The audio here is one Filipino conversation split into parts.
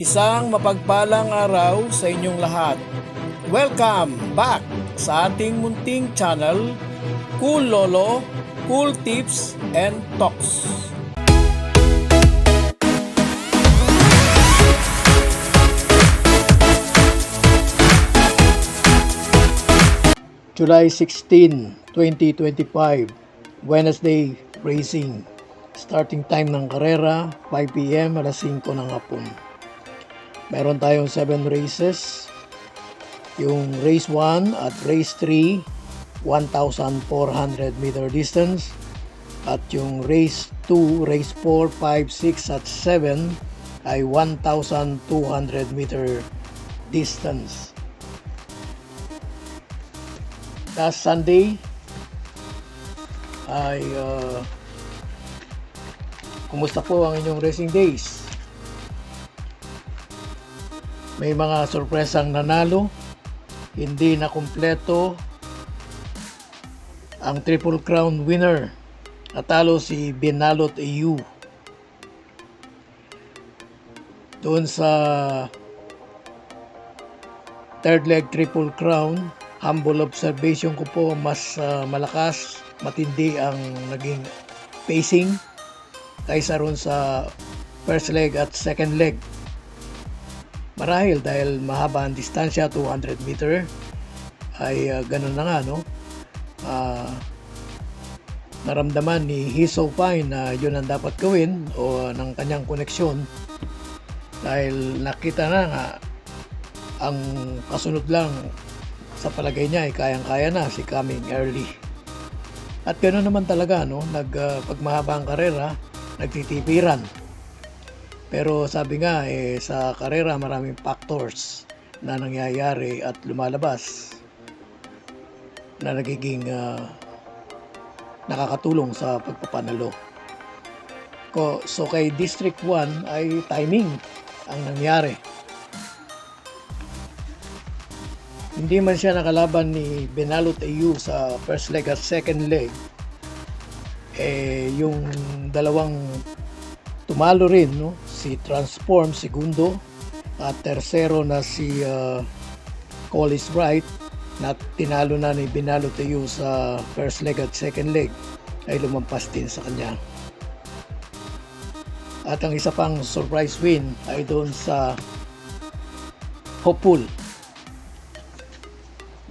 Isang mapagpalang araw sa inyong lahat. Welcome back sa ating munting channel, Cool Lolo, Cool Tips and Talks. July 16, 2025, Wednesday racing. Starting time ng karera, 5 p.m. alas 5 ng hapon. Meron tayong 7 races. Yung race 1 at race 3, 1,400 meter distance. At yung race 2, race 4, 5, 6 at 7 ay 1,200 meter distance. Last Sunday ay kumusta po ang inyong racing days? May mga sorpresang nanalo, hindi na kumpleto ang Triple Crown winner. Natalo si Binalot EU. Doon sa third leg Triple Crown, humble observation ko po mas malakas, matindi ang naging pacing kaysa ron sa first leg at second leg. Marahil dahil mahaba ang distansya, 200 meter, ay ganun na nga, no? Naramdaman ni Hiso Fine na yun ang dapat gawin o ng kanyang koneksyon dahil nakita na nga ang kasunod lang sa palagay niya ay kayang-kaya na si Coming Early. At gano'n naman talaga, no? Pag mahaba ang karera, nagtitipiran. Pero sabi nga, sa karera maraming factors na nangyayari at lumalabas na nagiging nakakatulong sa pagpapanalo. So kay District 1 ay timing ang nangyari. Hindi man siya nakalaban ni Binalot EU sa first leg at second leg. Yung dalawang tumalo rin, no? Si Transform segundo at tersero na si Collis Wright na tinalo na ni Binalot EU sa first leg at second leg ay lumampas din sa kanya. At ang isa pang surprise win ay doon sa Hopeful.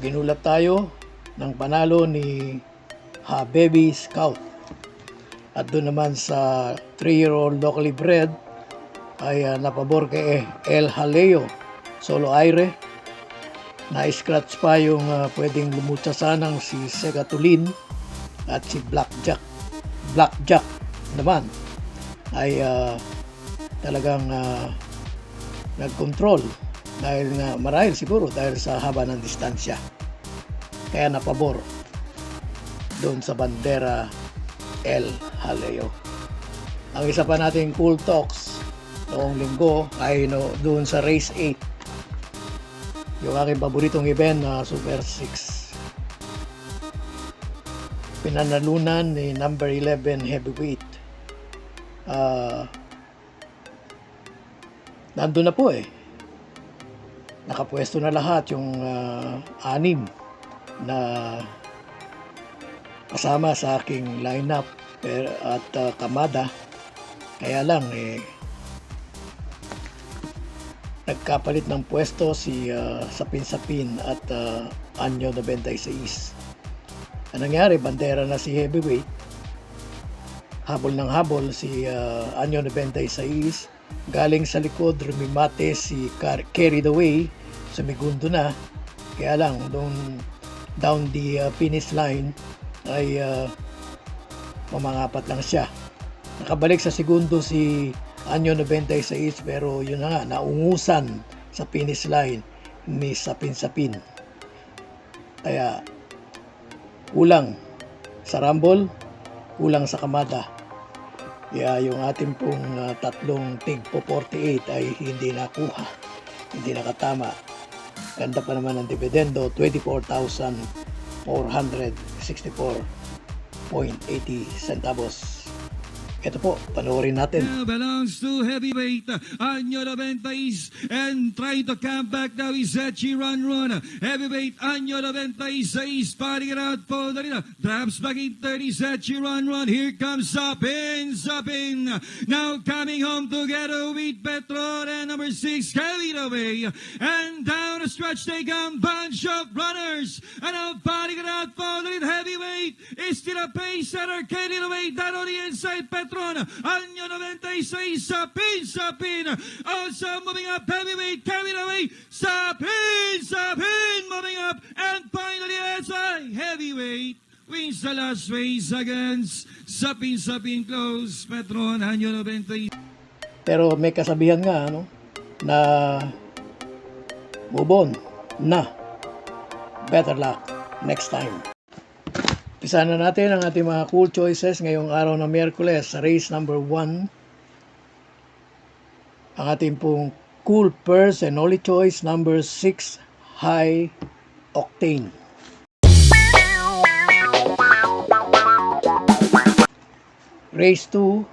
Ginulat tayo ng panalo ni Habibi Scout. At doon naman sa 3-year-old locally bred ay napabor kay El Haleo Solo Aire. Na-scratch pa yung pwedeng lumutsa sanang si Segatulin at si Blackjack naman ay talagang nag-control dahil marahil siguro dahil sa haba ng distansya. Kaya napabor doon sa bandera El Haleo. Ang isa pa nating cool talks noong linggo ay doon sa race 8. Yung aking paboritong event na Super 6. Pinanalunan ni number 11 heavyweight. Nandun na po nakapwesto na lahat yung 6 na kasama sa aking lineup at kamada. Kaya lang nagkapalit ng pwesto si Sapin at Anyo 96. Ang nangyari, bandera na si heavyweight, habol ng habol si Anyo 96, galing sa likod rumimate si Carried Away, sumigundo na. Kaya lang down the finish line ay mamangapat lang siya. Nakabalik sa segundo si Anyo 96 pero yun na nga, naungusan sa finish line ni Sapin. Kaya kulang sa rumble, kulang sa kamada. Kaya yung ating pong tatlong tigpo 48 ay hindi nakuha, hindi nakatama. Ganda pa naman ang dividendo, 24,464.80 centavos. Ito po, panoorin natin. Now belongs to heavyweight Año 96 and trying to come back now is Echi Run. Heavyweight Año 96 fighting it out for the leader. Drops back in 30 Echi Run. Here comes Sapin. Now coming home together with Petron and number 6 carried away. And down the stretch they come, bunch of runners. And now fighting it out for the lead. Heavyweight is still a pace setter, carried away down on the inside. Petron, Año 96, Sapin, also moving up, heavyweight, carried away, Sapin, moving up, and finally, heavyweight wins the last race against Sapin, close, Petron, Año 96. Pero may kasabihan nga, ano, na move on na. Better luck next time. Pisa na natin ang ating mga cool choices ngayong araw ng Miyerkules sa race number 1. Ang ating pong cool purse and only choice number 6, high octane. Race 2,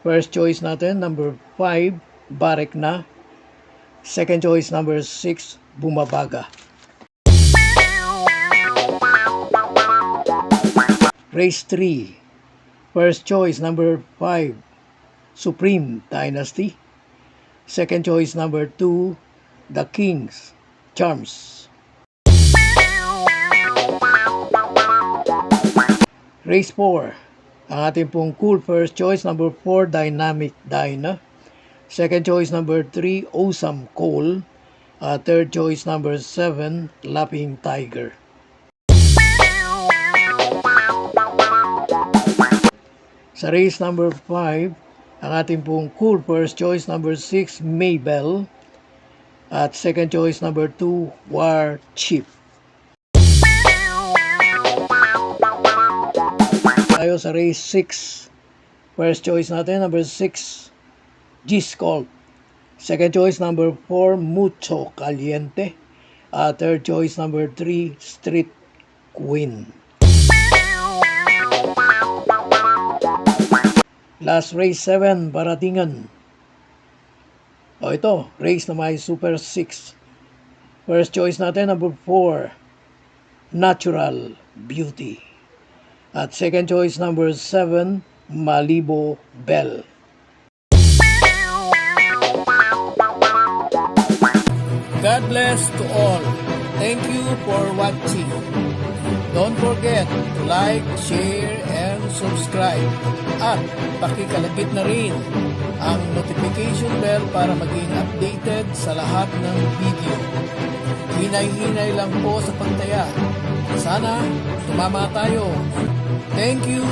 first choice natin number 5, Barek na. Second choice number 6, Bumabaga. Race 3, first choice number 5, Supreme Dynasty. Second choice number 2, The King's Charms. Race 4, ang ating pong cool first choice number 4, Dynamic Dyna. Second choice number 3, Awesome Cole. Third choice number 7, Lapping Tiger. Sa race number 5, ang ating pong cool first choice number 6, Maybell. At second choice number 2, War Chief. Tayo sa race 6. First choice natin, number 6, G-Sculpt. Second choice number 4, Mucho Caliente. Third choice number 3, Street Queen. Last race 7, Baratingan. Ito, race na may Super 6. First choice natin, number 4, Natural Beauty. At second choice, number 7, Malibo Bell. God bless to all. Thank you for watching. Don't forget to like, share, and subscribe. At pakikalagit na rin ang notification bell para maging updated sa lahat ng video. Hinay-hinay lang po sa pagtaya. Sana tumama tayo. Thank you!